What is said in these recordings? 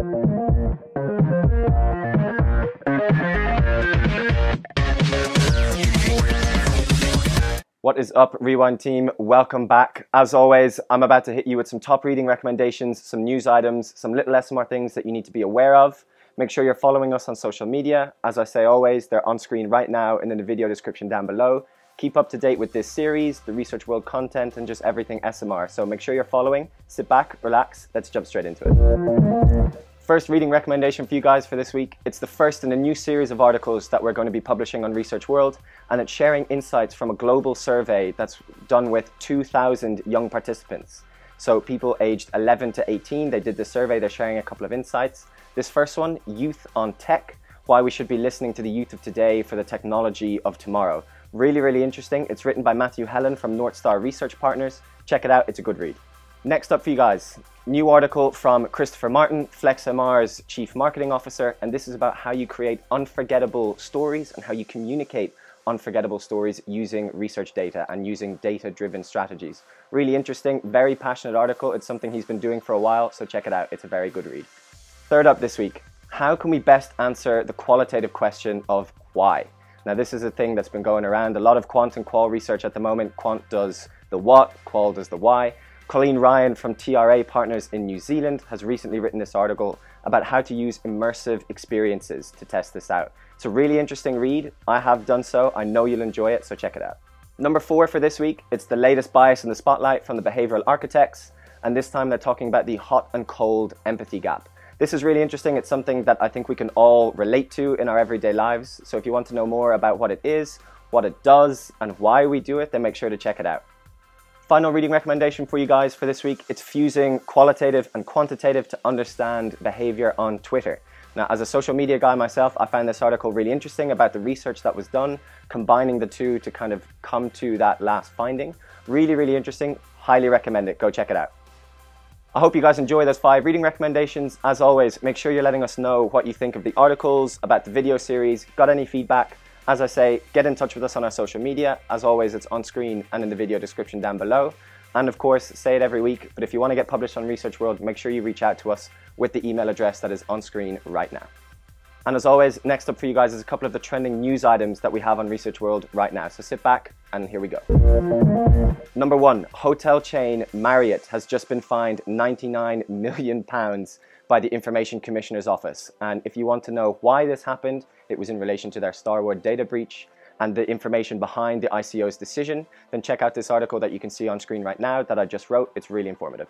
What is up, Rewind team? Welcome back. As always, I'm about to hit you with some top reading recommendations, some news items, some little SMR things that you need to be aware of. Make sure you're following us on social media. As I say always, they're on screen right now and in the video description down below. Keep up to date with this series, the Research World content, and just everything SMR. So make sure you're following. Sit back, relax, let's jump straight into it. First reading recommendation for you guys for this week. It's the first in a new series of articles that we're going to be publishing on Research World, and it's sharing insights from a global survey that's done with 2,000 young participants. So people aged 11 to 18, they did the survey, they're sharing a couple of insights. This first one, Youth on Tech, why we should be listening to the youth of today for the technology of tomorrow. Really, really interesting. It's written by Matthew Helen from North Star Research Partners. Check it out, it's a good read. Next up for you guys, new article from Christopher Martin, FlexMR's Chief Marketing Officer, and this is about how you create unforgettable stories and how you communicate unforgettable stories using research data and using data-driven strategies. Really interesting, very passionate article. It's something he's been doing for a while, so check it out. It's a very good read. Third up this week, how can we best answer the qualitative question of why? Now this is a thing that's been going around. A lot of quant and qual research at the moment. Quant does the what, qual does the why. Colleen Ryan from TRA Partners in New Zealand has recently written this article about how to use immersive experiences to test this out. It's a really interesting read. I have done so. I know you'll enjoy it, so check it out. Number 4 for this week, it's the latest bias in the spotlight from the Behavioral Architects, and this time they're talking about the hot and cold empathy gap. This is really interesting. It's something that I think we can all relate to in our everyday lives. So if you want to know more about what it is, what it does, and why we do it, then make sure to check it out. Final reading recommendation for you guys for this week, it's fusing qualitative and quantitative to understand behavior on Twitter. Now, as a social media guy myself, I found this article really interesting about the research that was done, combining the two to kind of come to that last finding. Really, really interesting. Highly recommend it. Go check it out. I hope you guys enjoy those 5 reading recommendations. As always, make sure you're letting us know what you think of the articles, about the video series, got any feedback. As I say, get in touch with us on our social media. As always, it's on screen and in the video description down below. And of course, say it every week, but if you want to get published on Research World, make sure you reach out to us with the email address that is on screen right now. And as always, next up for you guys is a couple of the trending news items that we have on Research World right now. So sit back and here we go. Number 1, hotel chain Marriott has just been fined £99 million by the Information Commissioner's Office. And if you want to know why this happened, it was in relation to their Starwood data breach and the information behind the ICO's decision, then check out this article that you can see on screen right now that I just wrote. It's really informative.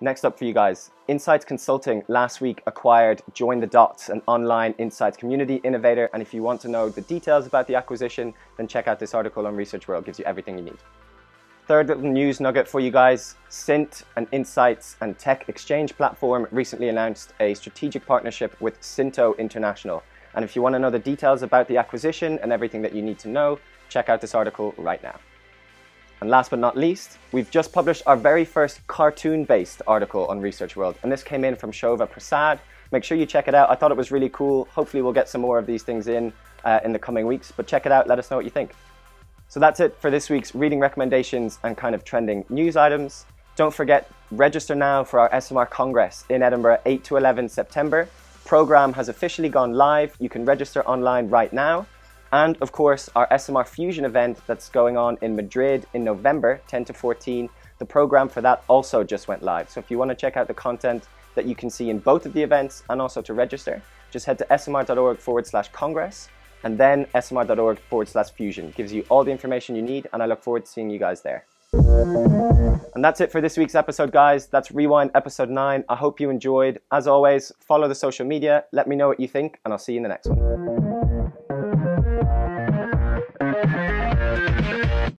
Next up for you guys, Insights Consulting last week acquired Join the Dots, an online insights community innovator. And if you want to know the details about the acquisition, then check out this article on Research World. It gives you everything you need. Third little news nugget for you guys, Cint, an insights and tech exchange platform, recently announced a strategic partnership with Cinto International. And if you want to know the details about the acquisition and everything that you need to know, check out this article right now. And last but not least, we've just published our very first cartoon-based article on Research World, and this came in from Shova Prasad. Make sure you check it out. I thought it was really cool. Hopefully we'll get some more of these things in the coming weeks, but check it out. Let us know what you think. So that's it for this week's reading recommendations and kind of trending news items. Don't forget, register now for our SMR Congress in Edinburgh, 8 to 11 September. Program has officially gone live. You can register online right now. And of course, our SMR Fusion event that's going on in Madrid in November, 10 to 14. The program for that also just went live. So if you want to check out the content that you can see in both of the events and also to register, just head to smr.org/congress and then smr.org/fusion. Gives you all the information you need, and I look forward to seeing you guys there. And that's it for this week's episode, guys. That's Rewind episode 9. I hope you enjoyed. As always, follow the social media. Let me know what you think, and I'll see you in the next one.